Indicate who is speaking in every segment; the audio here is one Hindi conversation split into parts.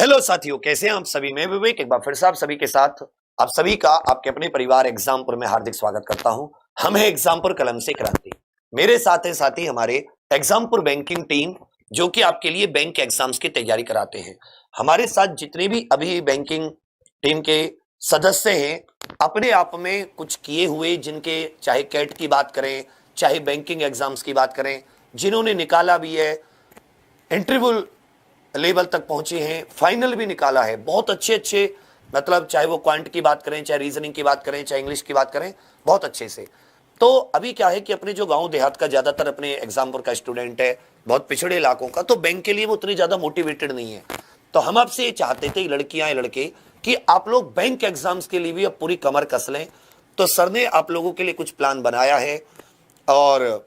Speaker 1: हेलो साथियों, कैसे हैं आप सभी। मैं विवेक एक बार फिर से आप सभी के साथ आप सभी का आपके अपने परिवार एग्जामपुर में हार्दिक स्वागत करता हूं। हम है एग्जामपुर कलम से क्रांति। मेरे साथ है साथी हमारे एग्जामपुर बैंकिंग टीम, जो कि आपके लिए बैंक एग्जाम्स की तैयारी कराते हैं। हमारे साथ जितने भी अभी बैंकिंग टीम के सदस्य हैं, अपने आप में कुछ किए हुए, जिनके चाहे कैट की बात करें, चाहे बैंकिंग एग्जाम्स की बात करें, जिन्होंने निकाला भी है, इंटरव्यू लेवल तक पहुंचे हैं, फाइनल भी निकाला है, बहुत अच्छे अच्छे, मतलब चाहे वो क्वांट की बात करें, चाहे रीजनिंग की बात करें, चाहे इंग्लिश की बात करें, बहुत अच्छे से। तो अभी क्या है कि अपने जो गांव देहात का ज्यादातर अपने एग्जाम्पुर का स्टूडेंट है, बहुत पिछड़े इलाकों का, तो बैंक के लिए वो उतनी ज्यादा मोटिवेटेड नहीं है। तो हम आपसे ये चाहते थे, लड़कियां लड़के, कि आप लोग बैंक एग्जाम्स के लिए भी अब पूरी कमर कस लें। तो सर ने आप लोगों के लिए कुछ प्लान बनाया है, और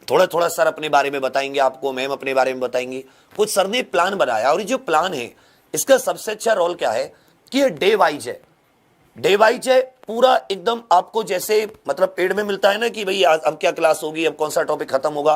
Speaker 1: थोड़ा थोड़ा सर अपने बारे में बताएंगे आपको, मैम अपने बारे में बताएंगी। कुछ सर ने प्लान बनाया, और ये जो प्लान है, इसका सबसे अच्छा रोल क्या है कि ये डे वाइज है। डे वाइज है पूरा एकदम, आपको जैसे मतलब पेड़ में मिलता है ना कि भाई अब क्या क्लास होगी, अब कौन सा टॉपिक खत्म होगा,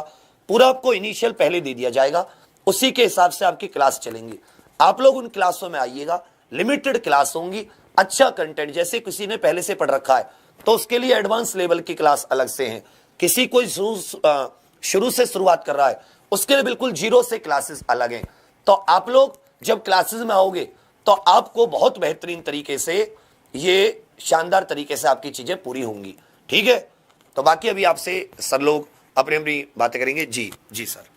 Speaker 1: पूरा आपको इनिशियल पहले दे दिया जाएगा। उसी के हिसाब से आपकी क्लास चलेंगी। आप लोग उन क्लासों में आइएगा, लिमिटेड क्लास होंगी, अच्छा कंटेंट। जैसे किसी ने पहले से पढ़ रखा है तो उसके लिए एडवांस लेवल की क्लास अलग से है। किसी कोई शुरू से शुरुआत कर रहा है, उसके लिए बिल्कुल जीरो से क्लासेस अलग हैं। तो आप लोग जब क्लासेस में आओगे तो आपको बहुत बेहतरीन तरीके से, ये शानदार तरीके से आपकी चीजें पूरी होंगी। ठीक है, तो बाकी अभी आपसे सर लोग अपनी अपनी बातें करेंगे। जी जी सर।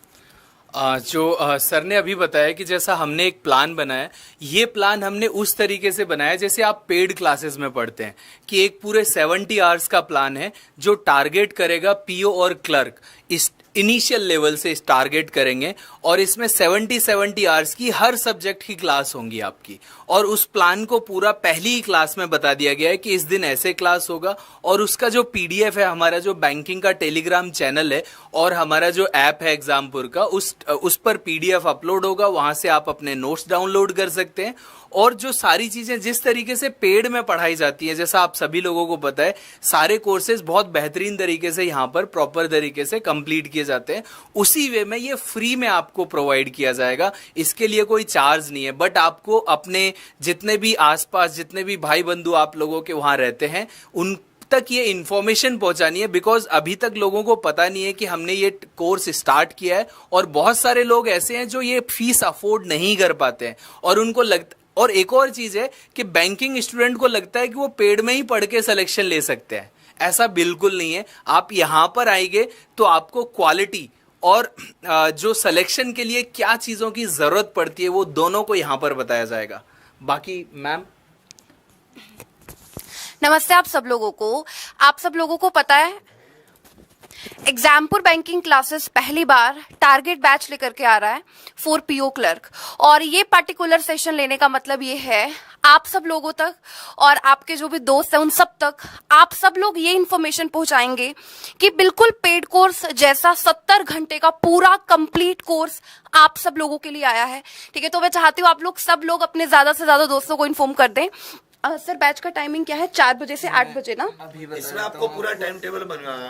Speaker 2: सर ने अभी बताया कि जैसा हमने एक प्लान बनाया, ये प्लान हमने उस तरीके से बनाया जैसे आप पेड क्लासेस में पढ़ते हैं, कि एक पूरे 70 आवर्स का प्लान है जो टारगेट करेगा पीओ और क्लर्क। इस इनिशियल लेवल से इस टारगेट करेंगे, और इसमें 70 आवर्स की हर सब्जेक्ट की क्लास होंगी आपकी। और उस प्लान को पूरा पहली ही क्लास में बता दिया गया है कि इस दिन ऐसे क्लास होगा। और उसका जो पीडीएफ है, हमारा जो बैंकिंग का टेलीग्राम चैनल है और हमारा जो ऐप है एग्जामपुर का, उस पर पीडीएफ अपलोड होगा। वहां से आप अपने नोट्स डाउनलोड कर सकते हैं। और जो सारी चीजें जिस तरीके से पेड में पढ़ाई जाती है, जैसा आप सभी लोगों को पता है, सारे कोर्सेज बहुत बेहतरीन तरीके से यहाँ पर प्रॉपर तरीके से कंप्लीट किए जाते हैं। उसी वे में ये फ्री में आपको प्रोवाइड किया जाएगा, इसके लिए कोई चार्ज नहीं है। बट आपको अपने जितने भी आसपास जितने भी भाई बंधु आप लोगों के वहां रहते हैं, उन तक ये इन्फॉर्मेशन पहुंचानी है। बिकॉज अभी तक लोगों को पता नहीं है कि हमने ये कोर्स स्टार्ट किया है, और बहुत सारे लोग ऐसे हैं जो ये फीस अफोर्ड नहीं कर पाते हैं। और उनको लगता, और एक और चीज है कि बैंकिंग स्टूडेंट को लगता है कि वो पेड में ही पढ़ के सिलेक्शन ले सकते हैं। ऐसा बिल्कुल नहीं है। आप यहां पर आएंगे तो आपको क्वालिटी और जो सिलेक्शन के लिए क्या चीजों की जरूरत पड़ती है, वो दोनों को यहां पर बताया जाएगा। बाकी मैम।
Speaker 3: नमस्ते आप सब लोगों को पता है, एग्जामपुर बैंकिंग क्लासेस पहली बार टारगेट बैच लेकर के आ रहा है फॉर पीओ क्लर्क। और ये पर्टिकुलर सेशन लेने का मतलब ये है, आप सब लोगों तक और आपके जो भी दोस्त हैं उन सब तक आप सब लोग ये इन्फॉर्मेशन पहुंचाएंगे कि बिल्कुल पेड कोर्स जैसा 70 घंटे का पूरा कंप्लीट कोर्स आप सब लोगों के लिए आया है। ठीक है, तो मैं चाहती हूँ आप लोग सब लोग अपने ज्यादा से ज्यादा दोस्तों को इन्फॉर्म कर दें। सर बैच का टाइमिंग क्या है? 4 बजे से 8 बजे ना?
Speaker 1: इसमें आपको पूरा टाइम टेबल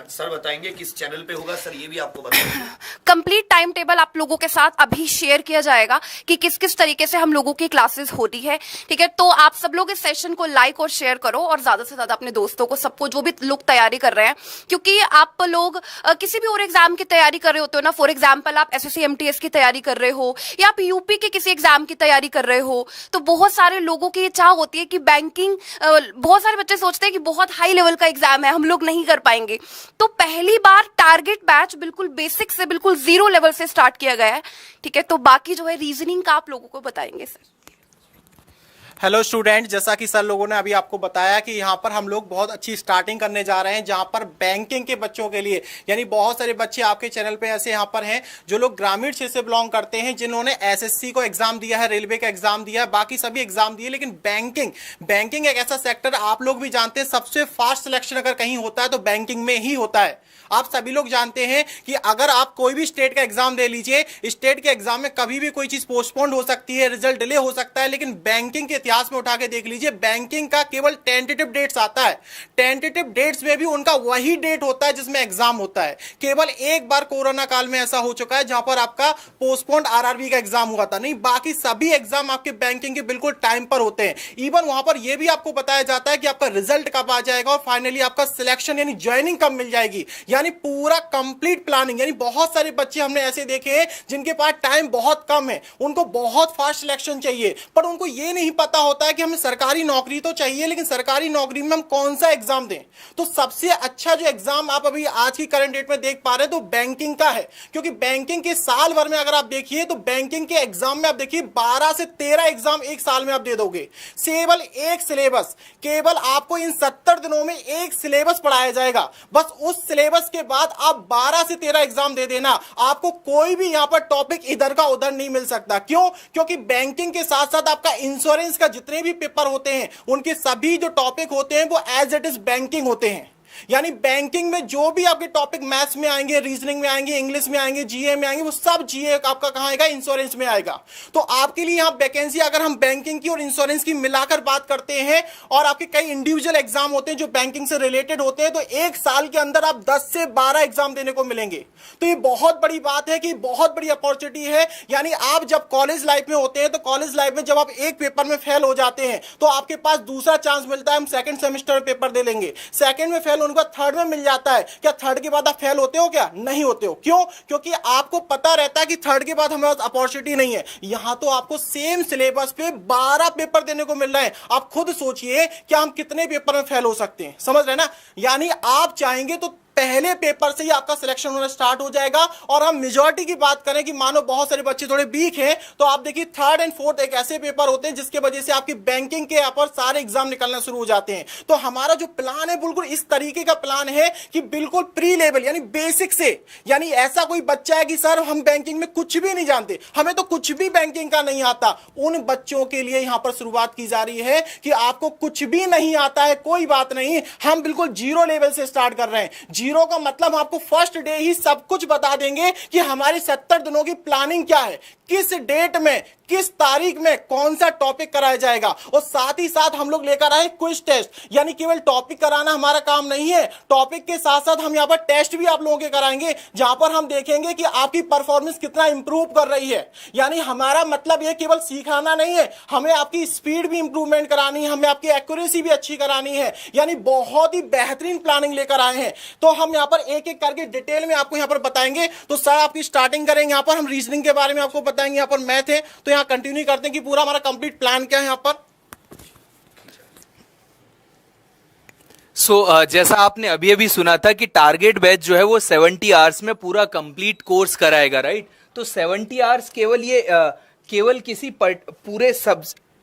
Speaker 1: सर बताएंगे, किस चैनल पे होगा सर, ये भी आपको बताएंगे।
Speaker 3: कंप्लीट टाइम टेबल आप लोगों के साथ अभी शेयर किया जाएगा कि किस किस तरीके से हम लोगों की क्लासेस होती है। ठीक है, तो आप सब लोग इस सेशन को लाइक और शेयर करो, और ज्यादा से ज्यादा अपने दोस्तों को, सबको, जो भी लोग तैयारी कर रहे हैं, क्योंकि आप लोग किसी भी और एग्जाम की तैयारी कर रहे होते हो ना। फॉर एग्जाम्पल आप एसएससी एमटीएस की तैयारी कर रहे हो, या आप यूपी के किसी एग्जाम की तैयारी कर रहे हो, तो बहुत सारे लोगों की इच्छा होती है कि बैंकिंग, बहुत सारे बच्चे सोचते हैं कि बहुत हाई लेवल का एग्जाम है, हम लोग नहीं कर पाएंगे। तो पहली बार टारगेट बैच बिल्कुल बेसिक से, बिल्कुल जीरो लेवल से स्टार्ट किया गया है। ठीक है, तो बाकी जो है रीजनिंग का आप लोगों को बताएंगे सर।
Speaker 4: हेलो स्टूडेंट, जैसा कि सर लोगों ने अभी आपको बताया कि यहाँ पर हम लोग बहुत अच्छी स्टार्टिंग करने जा रहे हैं, जहाँ पर बैंकिंग के बच्चों के लिए, यानी बहुत सारे बच्चे आपके चैनल पे ऐसे यहाँ पर हैं जो लोग ग्रामीण क्षेत्र से बिलोंग करते हैं, जिन्होंने एसएससी को एग्जाम दिया है, रेलवे का एग्जाम दिया है, बाकी सभी एग्जाम दिए, लेकिन बैंकिंग एक ऐसा सेक्टर, आप लोग भी जानते हैं, सबसे फास्ट सिलेक्शन अगर कहीं होता है तो बैंकिंग में ही होता है। आप सभी लोग जानते हैं कि अगर आप कोई भी स्टेट का एग्जाम दे लीजिए, स्टेट के एग्जाम में कभी भी कोई चीज पोस्टपोन्ड हो सकती है, रिजल्ट डिले हो सकता है, लेकिन बैंकिंग के इतिहास में उठा के देख लीजिए, बैंकिंग का केवल टेंटेटिव डेट्स आता है। टेंटेटिव डेट्स में भी उनका वही डेट होता है जिसमें एग्जाम होता है। केवल एक बार कोरोना काल में ऐसा हो चुका है जहां पर आपका पोस्टपोन्ड आरआरबी का एग्जाम हुआ था, नहीं बाकी सभी एग्जाम आपके बैंकिंग के बिल्कुल टाइम पर होते हैं। इवन वहां पर यह भी आपको बताया जाता है कि आपका रिजल्ट कब आ जाएगा और फाइनली आपका सिलेक्शन यानी ज्वाइनिंग कब मिल जाएगी, यानी पूरा कंप्लीट प्लानिंग। यानी बहुत सारे बच्चे हमने ऐसे देखे हैं जिनके पास टाइम बहुत कम है, उनको बहुत फास्ट सिलेक्शन चाहिए, पर उनको यह नहीं पता होता है कि हमें सरकारी नौकरी तो चाहिए, लेकिन सरकारी नौकरी में हम कौन सा एग्जाम दें। तो सबसे अच्छा जो एग्जाम आप अभी आज की करंट डेट में देख पा रहे हैं तो बैंकिंग का है, क्योंकि बैंकिंग के साल भर में अगर आप देखिए तो बैंकिंग के एग्जाम में आप देखिए 12 से 13 एग्जाम एक साल में आप दे दोगे। केवल एक सिलेबस, केवल आपको इन 70 दिनों में एक सिलेबस पढ़ाया जाएगा, बस उस सिलेबस के बाद आप 12 से 13 एग्जाम दे देना, आपको कोई भी यहां पर टॉपिक इधर का उधर नहीं मिल सकता। क्यों? क्योंकि बैंकिंग के साथ साथ आपका इंश्योरेंस का जितने भी पेपर होते हैं उनके सभी जो टॉपिक होते हैं वो एज इट इज बैंकिंग होते हैं। यानी बैंकिंग में जो भी आपके टॉपिक मैथ्स में आएंगे, रीजनिंग में आएंगे, इंग्लिश में आएंगे, जीए में आएंगे, वो सब जीए आपका कहां आएगा? इंश्योरेंस में आएगा। तो आपके लिए यहां वैकेंसी अगर हम बैंकिंग की और इंश्योरेंस की मिलाकर बात करते हैं और आपके कई इंडिविजुअल एग्जाम होते हैं जो बैंकिंग से रिलेटेड होते हैं, तो एक साल के अंदर आप 10 से 12 एग्जाम देने को मिलेंगे। तो ये बहुत बड़ी बात है कि बहुत बड़ी अपॉर्चुनिटी है। यानी आप जब कॉलेज लाइफ में होते हैं तो कॉलेज लाइफ में जब आप एक पेपर में फेल हो जाते हैं तो आपके पास दूसरा चांस मिलता है, हम सेकंड सेमेस्टर में पेपर दे लेंगे। सेकंड में फेल उनका थर्ड में मिल जाता है। क्या थर्ड के बाद आप फेल होते हो? क्या नहीं होते हो। क्यों? क्योंकि आपको पता रहता है कि थर्ड के बाद हमारे पास अपॉर्चुनिटी नहीं है। यहां तो आपको सेम सिलेबस पे 12 पेपर देने को मिल रहा है। आप खुद सोचिए कि हम कितने पेपर में फेल हो सकते हैं, समझ रहे ना। यानी आप चाहेंगे तो पहले पेपर से ही आपका सिलेक्शन होना स्टार्ट हो जाएगा। और हम मेजॉरिटी की बात करें कि मानो बहुत सारे बच्चे थोड़े वीक हैं, तो आप देखिए थर्ड एंड फोर्थ एक ऐसे पेपर होते हैं जिसके वजह से आपकी बैंकिंग के यहाँ पर सारे एग्जाम निकलना शुरू हो जाते हैं। तो हमारा जो प्लान है बिल्कुल इस तरीके का प्लान है कि बिल्कुल प्री लेवल यानी बेसिक से, यानी ऐसा कोई बच्चा है कि सर हम बैंकिंग में कुछ भी नहीं जानते, हमें तो कुछ भी बैंकिंग का नहीं आता, उन बच्चों के लिए यहां पर शुरुआत की जा रही है कि आपको कुछ भी नहीं आता है कोई बात नहीं, हम बिल्कुल जीरो लेवल से स्टार्ट कर रहे हैं। जीरो का मतलब आपको फर्स्ट डे ही सब कुछ बता देंगे कि हमारी 70 दिनों की प्लानिंग क्या है, किस डेट में किस तारीख में कौन सा टॉपिक कराया जाएगा। और साथ ही साथ हम लोग लेकर आए क्विज टेस्ट, यानी केवल टॉपिक कराना हमारा काम नहीं है, टॉपिक के साथ साथ हम यहां पर टेस्ट भी आप लोगों के कराएंगे जहां पर हम देखेंगे कि आपकी परफॉर्मेंस कितना इंप्रूव कर रही है। यानी हमारा मतलब यह केवल सिखाना नहीं है, हमें आपकी स्पीड भी इंप्रूवमेंट करानी है, हमें आपकी एक्यूरेसी भी अच्छी करानी है। यानी बहुत ही बेहतरीन प्लानिंग लेकर आए हैं। तो हम यहां पर एक एक करके डिटेल में आपको यहां पर बताएंगे। तो सर आपकी स्टार्टिंग करेंगे, यहां पर हम रीजनिंग के बारे में आपको बताएंगे, यहां पर मैथ है, तो यहां कंटिन्यू करते हैं कि पूरा हमारा कंप्लीट प्लान क्या है यहां पर।
Speaker 2: जैसा आपने अभी अभी सुना था कि टारगेट बैच जो है वो 70 आवर्स में पूरा कंप्लीट कोर्स कराएगा, राइट। तो 70 आवर्स केवल किसी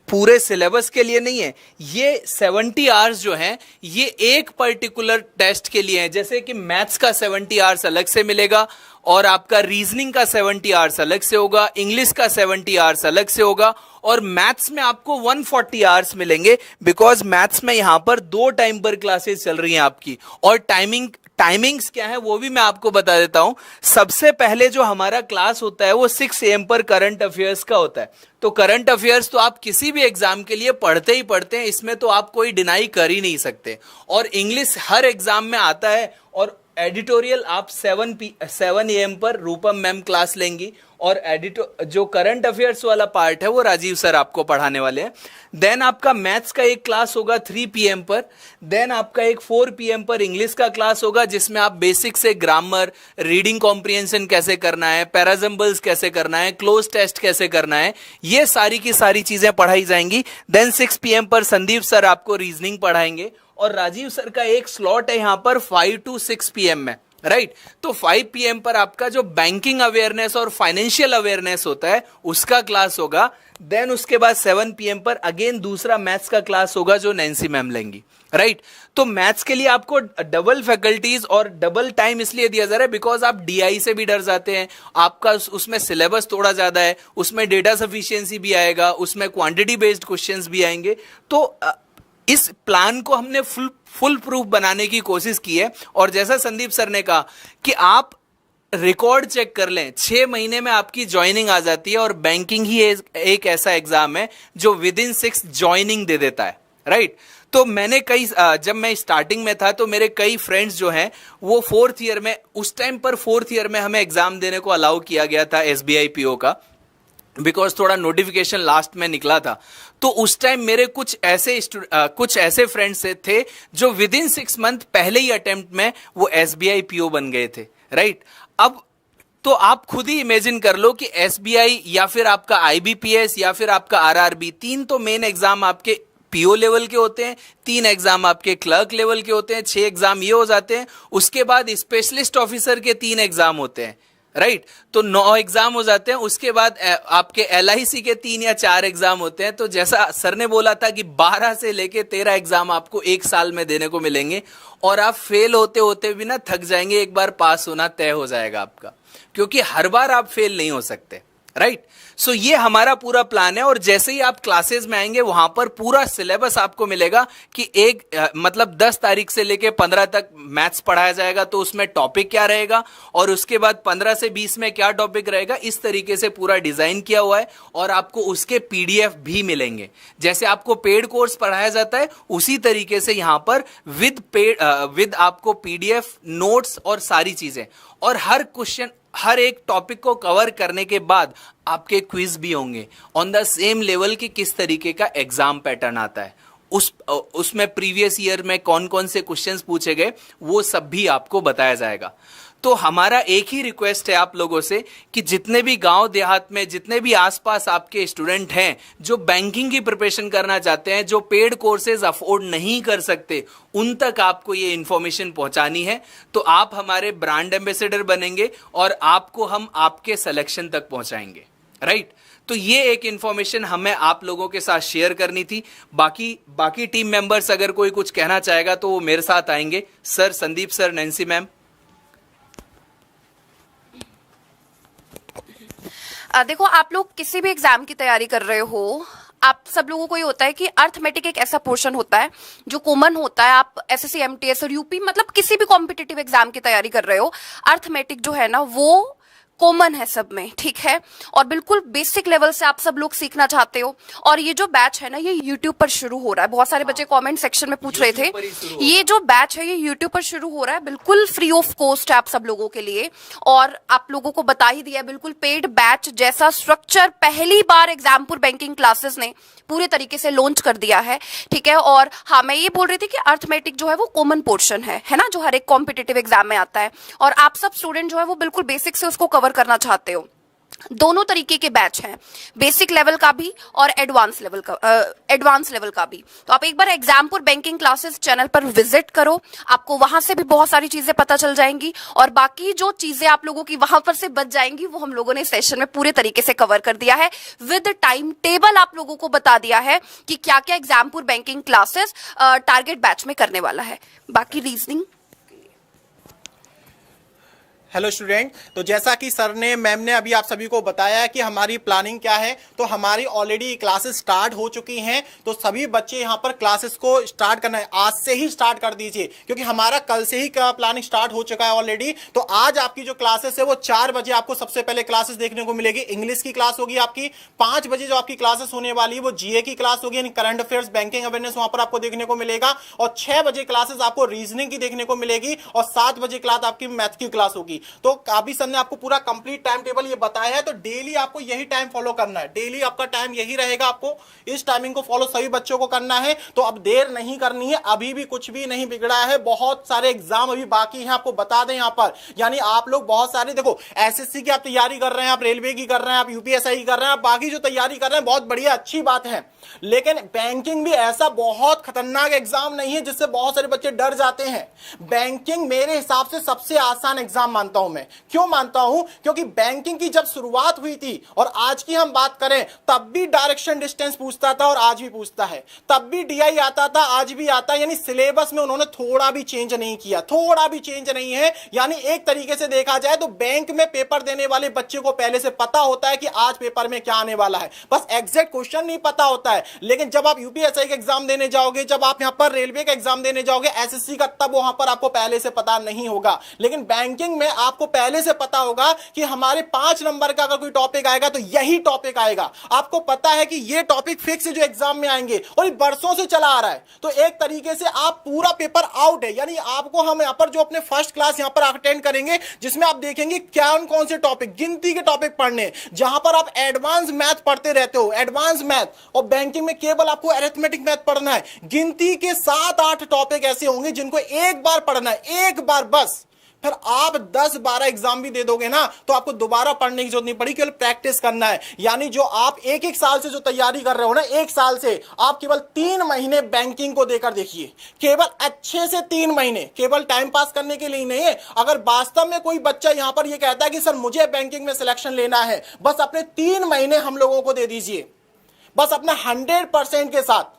Speaker 2: पूरे सिलेबस के लिए नहीं है, ये 70 आवर्स जो हैं ये एक पर्टिकुलर टेस्ट के लिए है। जैसे कि मैथ्स का 70 आवर्स अलग से मिलेगा और आपका रीजनिंग का 70 आवर्स अलग से होगा, इंग्लिश का 70 आवर्स अलग से होगा और मैथ्स में आपको 140 आवर्स मिलेंगे। बिकॉज मैथ्स में यहां पर 2 टाइम पर क्लासेस चल रही हैं आपकी। और टाइमिंग्स क्या है वो भी मैं आपको बता देता हूं। सबसे पहले जो हमारा क्लास होता है वो 6 AM पर करंट अफेयर्स का होता है। तो करंट अफेयर्स तो आप किसी भी एग्जाम के लिए पढ़ते ही पढ़ते हैं, इसमें तो आप कोई डिनाई कर ही नहीं सकते। और इंग्लिश हर एग्जाम में आता है। और एडिटोरियल आप 7 AM पर रूपम मैम क्लास लेंगी और जो करंट अफेयर्स वाला पार्ट है वो राजीव सर आपको पढ़ाने वाले हैं। देन आपका मैथ्स का एक क्लास होगा 3 PM पर। देन आपका एक 4 PM पर इंग्लिश का क्लास होगा जिसमें आप बेसिक से ग्रामर, रीडिंग कॉम्प्रिहेंशन कैसे करना है, पैराजम्बल्स कैसे करना है, क्लोज टेस्ट कैसे करना है, ये सारी की सारी चीजें पढ़ाई जाएंगी। देन 6 PM पर संदीप सर आपको रीजनिंग पढ़ाएंगे और राजीव सर का एक स्लॉट है यहां पर 5 to 6 PM में, राइट। तो 5 PM पर आपका जो बैंकिंग अवेयरनेस और फाइनेंशियल अवेयरनेस होता है उसका क्लास होगा। देन उसके बाद 7 PM पर अगेन दूसरा मैथ्स का क्लास होगा जो नैन्सी मैम लेंगी, राइट। तो मैथ्स के लिए आपको डबल फैकल्टीज और डबल टाइम इसलिए दिया जा रहा है बिकॉज आप DI से भी डर जाते हैं, आपका उसमें सिलेबस थोड़ा ज्यादा है, उसमें डेटा सफिशिएंसी भी आएगा, उसमें क्वांटिटी बेस्ड क्वेश्चंस भी आएंगे। तो इस प्लान को हमने फुल प्रूफ बनाने की कोशिश की है। और जैसा संदीप सर ने कहा कि आप रिकॉर्ड चेक कर लें, 6 महीने में आपकी ज्वाइनिंग आ जाती है। और बैंकिंग ही एक ऐसा एग्जाम है जो विद इन 6 ज्वाइनिंग दे देता है, राइट। तो मैंने जब मैं स्टार्टिंग में था तो मेरे कई फ्रेंड्स जो हैं वो 4th ईयर में, उस टाइम पर 4th ईयर में हमें एग्जाम देने को अलाउ किया गया था SBI PO का, बिकॉज थोड़ा नोटिफिकेशन लास्ट में निकला था। तो उस टाइम मेरे कुछ ऐसे फ्रेंड्स थे जो विद इन 6 मंथ पहले ही अटेम्प्ट में वो SBI PO बन गए थे, राइट। अब तो आप खुद ही इमेजिन कर लो कि SBI या फिर आपका IBPS या फिर आपका RRB, 3 तो मेन एग्जाम आपके PO लेवल के होते हैं, 3 एग्जाम आपके क्लर्क लेवल के होते हैं, 6 एग्जाम ये हो जाते हैं। उसके बाद स्पेशलिस्ट ऑफिसर के 3 एग्जाम होते हैं, राइट। तो 9 एग्जाम हो जाते हैं। उसके बाद आपके LIC के 3 या 4 एग्जाम होते हैं। तो जैसा सर ने बोला था कि 12 से लेके 13 एग्जाम आपको 1 साल में देने को मिलेंगे, और आप फेल होते होते भी ना थक जाएंगे, एक बार पास होना तय हो जाएगा आपका, क्योंकि हर बार आप फेल नहीं हो सकते, राइट। सो ये हमारा पूरा प्लान है। और जैसे ही आप क्लासेस में आएंगे वहां पर पूरा सिलेबस आपको मिलेगा कि मतलब 10 तारीख से लेके 15 तक मैथ्स पढ़ाया जाएगा, तो उसमें टॉपिक क्या रहेगा, और उसके बाद 15 से 20 में क्या टॉपिक रहेगा, इस तरीके से पूरा डिजाइन किया हुआ है। और आपको उसके PDF भी मिलेंगे। जैसे आपको पेड कोर्स पढ़ाया जाता है उसी तरीके से यहां पर विद आपको PDF, नोट्स और सारी चीजें, और हर एक टॉपिक को कवर करने के बाद आपके क्विज भी होंगे ऑन द सेम लेवल की किस तरीके का एग्जाम पैटर्न आता है, उसमें प्रीवियस ईयर में कौन कौन से क्वेश्चंस पूछे गए वो सब भी आपको बताया जाएगा। तो हमारा एक ही रिक्वेस्ट है आप लोगों से कि जितने भी गांव देहात में, जितने भी आसपास आपके स्टूडेंट हैं जो बैंकिंग की प्रिपरेशन करना चाहते हैं, जो पेड कोर्सेज अफोर्ड नहीं कर सकते, उन तक आपको ये इंफॉर्मेशन पहुंचानी है। तो आप हमारे ब्रांड एम्बेसडर बनेंगे और आपको हम आपके सिलेक्शन तक पहुंचाएंगे, राइट। तो ये एक इंफॉर्मेशन हमें आप लोगों के साथ शेयर करनी थी। बाकी टीम मेंबर्स अगर कोई कुछ कहना चाहेगा तो वो मेरे साथ आएंगे। Sir, Sandeep sir, Nancy ma'am.
Speaker 3: देखो, आप लोग किसी भी एग्जाम की तैयारी कर रहे हो, आप सब लोगों को ये होता है कि अर्थमेटिक एक ऐसा पोर्शन होता है जो कॉमन होता है। आप SSC, MTS और UP मतलब किसी भी कॉम्पिटिटिव एग्जाम की तैयारी कर रहे हो, अर्थमेटिक जो है ना वो कॉमन है सब में, ठीक है। और बिल्कुल बेसिक लेवल से आप सब लोग सीखना चाहते हो। और ये जो बैच है ना ये YouTube पर शुरू हो रहा है। बहुत सारे बच्चे कमेंट सेक्शन में पूछ रहे थे, ये जो बैच है ये YouTube पर शुरू हो रहा है, बिल्कुल फ्री ऑफ कॉस्ट है आप सब लोगों के लिए। और आप लोगों को बता ही दिया, बिल्कुल पेड बैच जैसा स्ट्रक्चर पहली बार एग्जामपुर बैंकिंग क्लासेस ने पूरे तरीके से लॉन्च कर दिया है, ठीक है। और हाँ, मैं ये बोल रही थी कि अर्थमेटिक जो है वो कॉमन पोर्शन है ना, जो हर एक कॉम्पिटिटिव एग्जाम में आता है। और आप सब स्टूडेंट जो है वो बिल्कुल बेसिक से उसको कवर करना चाहते हो। दोनों तरीके के बैच हैं, बेसिक लेवल का भी और एडवांस लेवल का भी। तो आप एक बार एग्जामपुर बैंकिंग क्लासेस चैनल पर विजिट करो, आपको वहां से भी बहुत सारी चीजें पता चल जाएंगी। और बाकी जो चीजें आप लोगों की वहां पर से बच जाएंगी वो हम लोगों ने सेशन में पूरे तरीके से कवर कर दिया है। विद टाइम टेबल आप लोगों को बता दिया है कि क्या क्या Exampur banking classes target batch में करने वाला है। बाकी रीजनिंग।
Speaker 4: हेलो स्टूडेंट, तो जैसा कि सर ने, मैम ने अभी आप सभी को बताया कि हमारी प्लानिंग क्या है, तो हमारी ऑलरेडी क्लासेस स्टार्ट हो चुकी हैं। तो सभी बच्चे यहाँ पर क्लासेस को स्टार्ट करना है, आज से ही स्टार्ट कर दीजिए, क्योंकि हमारा कल से ही प्लानिंग स्टार्ट हो चुका है ऑलरेडी। तो आज आपकी जो क्लासेस है वो 4 बजे आपको सबसे पहले क्लासेस देखने को मिलेगी। इंग्लिश की क्लास होगी आपकी। 5 बजे जो आपकी क्लासेस होने वाली है वो GA की क्लास होगी, यानी करंट अफेयर्स, बैंकिंग अवेयरनेस वहां पर आपको देखने को मिलेगा। और 6 बजे क्लासेस आपको रीजनिंग की देखने को मिलेगी, और 7 बजे क्लास आपकी मैथ की क्लास होगी। तो अभी सर ने आपको पूरा कंप्लीट टाइम टेबल ये बताया है, तो डेली आपको यही टाइम फॉलो करना है। डेली आपका टाइम यही रहेगा, आपको इस टाइमिंग को फॉलो सभी बच्चों को करना है। तो अब देर नहीं करनी है, अभी भी कुछ भी नहीं बिगड़ा है। बहुत सारे एग्जाम अभी बाकी हैं, आपको बता दें यहां पर। यानी आप लोग बहुत सारे, देखो SSC की आप तैयारी कर रहे हैं, आप रेलवे की कर रहे हैं, आप UPSI की कर रहे हैं, आप बाकी जो तैयारी कर रहे हैं बहुत बढ़िया, अच्छी बात है। लेकिन बैंकिंग भी ऐसा बहुत खतरनाक एग्जाम नहीं है जिससे बहुत सारे बच्चे डर जाते हैं। बैंकिंग मेरे हिसाब से सबसे आसान एग्जाम मानता हूं मैं। क्यों मानता हूं? क्योंकि बैंकिंग की जब शुरुआत हुई थी और आज की हम बात करें, तब भी डायरेक्शन डिस्टेंस पूछता था और आज भी पूछता है, तब भी DI आता था, आज भी आता है। यानी सिलेबस में उन्होंने थोड़ा भी चेंज नहीं किया, थोड़ा भी चेंज नहीं है। यानी एक तरीके से देखा जाए तो बैंक में पेपर देने वाले बच्चे को पहले से पता होता है कि आज पेपर में क्या आने वाला है, बस एग्जैक्ट क्वेश्चन नहीं पता होता है। लेकिन जब आप UPSI का एग्जाम देने जाओगे, जब आप यहां पर रेलवे का एग्जाम देने जाओगे, SSC का, तब वहां पर आपको पहले से पता नहीं होगा। लेकिन बैंकिंग में आपको पहले से पता होगा कि हमारे 5 नंबर का अगर कोई टॉपिक आएगा तो यही टॉपिक आएगा। आपको पता है कि ये टॉपिक फिक्स है जो एग्जाम में आएंगे और ये बरसों से चला आ रहा है। तो एक तरीके से आप पूरा पेपर आउट है, यानी आपको हम यहां पर जो अपने फर्स्ट क्लास यहां पर अटेंड करेंगे जिसमें आप देखेंगे कौन से टॉपिक, गिनती के टॉपिक पढ़ने, जहां पर आप एडवांस मैथ पढ़ते रहते हो, एडवांस मैथ, और बैंकिंग में केवल आपको अरिथमेटिक मैथ पढ़ना है। गिनती के 7-8 टॉपिक ऐसे होंगे जिनको एक बार पढ़ना है, एक बार बस। फिर आप 10-12 एग्जाम भी दे दोगे ना तो आपको दोबारा पढ़ने की जरूरत नहीं पड़ी, केवल प्रैक्टिस करना है। यानी जो आप एक साल से जो तैयारी कर रहे हो ना, 1 साल से आप केवल 3 महीने बैंकिंग को देकर देखिए, केवल अच्छे से 3 महीने, केवल टाइम पास करने के लिए नहीं है। अगर वास्तव में कोई बच्चा यहां पर यह कहता है कि सर मुझे बैंकिंग में सिलेक्शन लेना है, बस अपने 3 महीने हम लोगों को दे दीजिए, बस अपना 100% के साथ,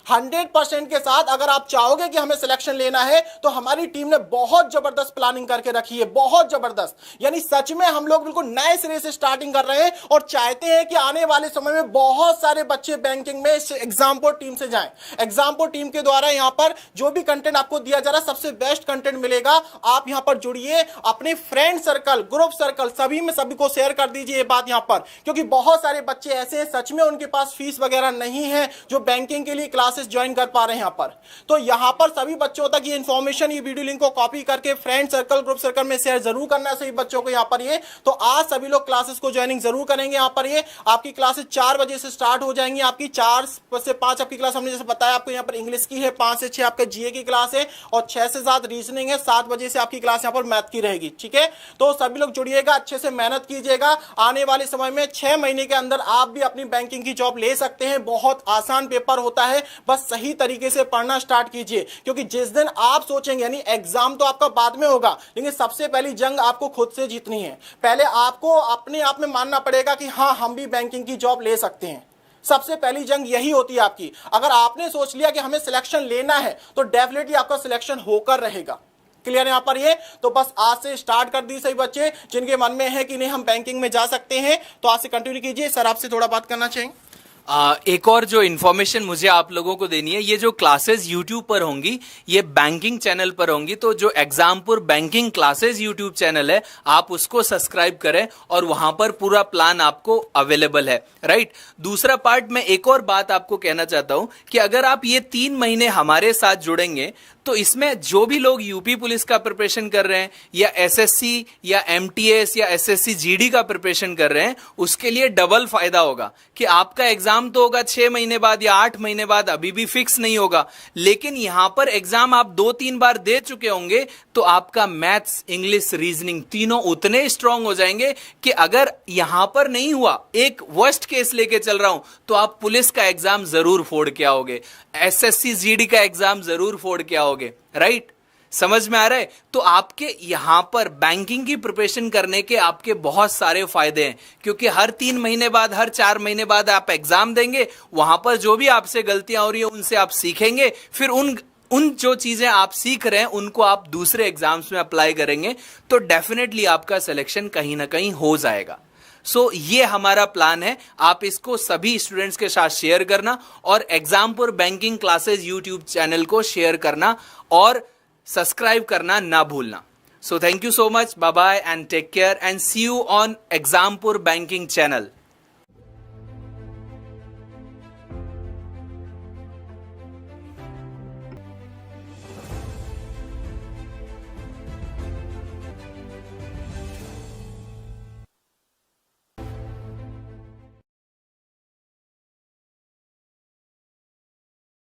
Speaker 4: 100% के साथ अगर आप चाहोगे कि हमें सिलेक्शन लेना है तो हमारी टीम ने बहुत जबरदस्त प्लानिंग करके रखी है, बहुत जबरदस्त। यानी सच में हम लोग बिल्कुल नए सिरे से स्टार्टिंग कर रहे हैं और चाहते हैं कि आने वाले समय में बहुत सारे बच्चे बैंकिंग में एग्जामपुर टीम से जाएं। एग्जामपुर टीम के द्वारा यहां पर जो भी कंटेंट आपको दिया जा रहा है सबसे बेस्ट कंटेंट मिलेगा। आप यहां पर जुड़िए, अपने फ्रेंड सर्कल, ग्रुप सर्कल सभी में सभी को शेयर कर दीजिए ये बात यहां पर, क्योंकि बहुत सारे बच्चे ऐसे हैं सच में उनके पास फीस वगैरह नहीं है जो बैंकिंग के लिए क्लास ज्वाइन कर पा रहे हैं यहां पर। तो यहां पर सभी बच्चों तक ये इंफॉर्मेशन, ये वीडियो लिंक को कॉपी करके फ्रेंड सर्कल, ग्रुप सर्कल में शेयर जरूर करना है सभी बच्चों को यहां पर। ये तो आज सभी लोग क्लासेस को ज्वाइनिंग जरूर करेंगे यहां पर। ये आपकी क्लासेस 4 बजे से स्टार्ट हो जाएंगी। आपकी 4 से 5 आपकी क्लास, हमने जैसे बताया आपको यहां पर इंग्लिश की है, 5 से 6 आपका जीए की क्लास है और 6 से 7 रीजनिंग है, 7 बजे से आपकी क्लास यहां पर मैथ की रहेगी। ठीक है, तो सभी लोग जुड़िएगा, अच्छे से मेहनत कीजिएगा। आने वाले समय में 6 महीने के अंदर आप भी अपनी बैंकिंग की जॉब ले सकते हैं। बहुत आसान पेपर होता है, बस सही तरीके से पढ़ना स्टार्ट कीजिए, क्योंकि जिस दिन आप सोचेंगे, यानी एग्जाम तो आपका बाद में होगा, लेकिन सबसे पहली जंग आपको खुद से जीतनी है। पहले आपको अपने आप में मानना पड़ेगा कि हाँ हम भी बैंकिंग की जॉब ले सकते हैं। सबसे पहली जंग यही होती है आपकी। अगर आपने सोच लिया कि हमें सिलेक्शन लेना है तो डेफिनेटली आपका सिलेक्शन होकर रहेगा। क्लियर है यहां पर ये? तो बस आज से स्टार्ट कर दी सही बच्चे जिनके मन में है कि नहीं हम बैंकिंग में जा सकते हैं, तो आज से कंटिन्यू कीजिए। सर आपसे थोड़ा बात करना चाहेंगे।
Speaker 2: एक और जो इन्फॉर्मेशन मुझे आप लोगों को देनी है, ये जो क्लासेस यूट्यूब पर होंगी ये बैंकिंग चैनल पर होंगी, तो जो Exampur banking classes YouTube channel है आप उसको सब्सक्राइब करें और वहां पर पूरा प्लान आपको अवेलेबल है, राइट। दूसरा पार्ट में एक और बात आपको कहना चाहता हूं कि अगर आप ये 3 महीने हमारे साथ जुड़ेंगे तो इसमें जो भी लोग यूपी पुलिस का प्रिपरेशन कर रहे हैं या एसएससी या एमटीएस या एसएससी जीडी का प्रिपरेशन कर रहे हैं उसके लिए डबल फायदा होगा कि आपका एग्जाम तो होगा 6 महीने बाद या 8 महीने बाद, अभी भी फिक्स नहीं होगा, लेकिन यहां पर एग्जाम आप 2-3 बार दे चुके होंगे तो आपका मैथ्स, इंग्लिश, रीजनिंग तीनों उतने स्ट्रांग हो जाएंगे कि अगर यहां पर नहीं हुआ, एक वर्स्ट केस लेके चल रहा हूं, तो आप पुलिस का एग्जाम जरूर फोड़ के आओगे, एसएससी जीडी का एग्जाम जरूर फोड़ के आओगे, राइट। समझ में आ रहा है? तो आपके यहां पर बैंकिंग की प्रिपरेशन करने के आपके बहुत सारे फायदे हैं, क्योंकि हर 3 महीने बाद, हर 4 महीने बाद आप एग्जाम देंगे, वहां पर जो भी आपसे गलतियां हो रही है उनसे आप सीखेंगे, फिर उन जो चीजें आप सीख रहे हैं उनको आप दूसरे एग्जाम्स में अप्लाई करेंगे, तो डेफिनेटली आपका सिलेक्शन कहीं ना कहीं हो जाएगा। सो ये हमारा प्लान है, आप इसको सभी स्टूडेंट्स के साथ शेयर करना और Exampur banking classes YouTube channel को शेयर करना और सब्सक्राइब करना ना भूलना। So thank you so much, bye bye and take care and see you on Exampur banking channel.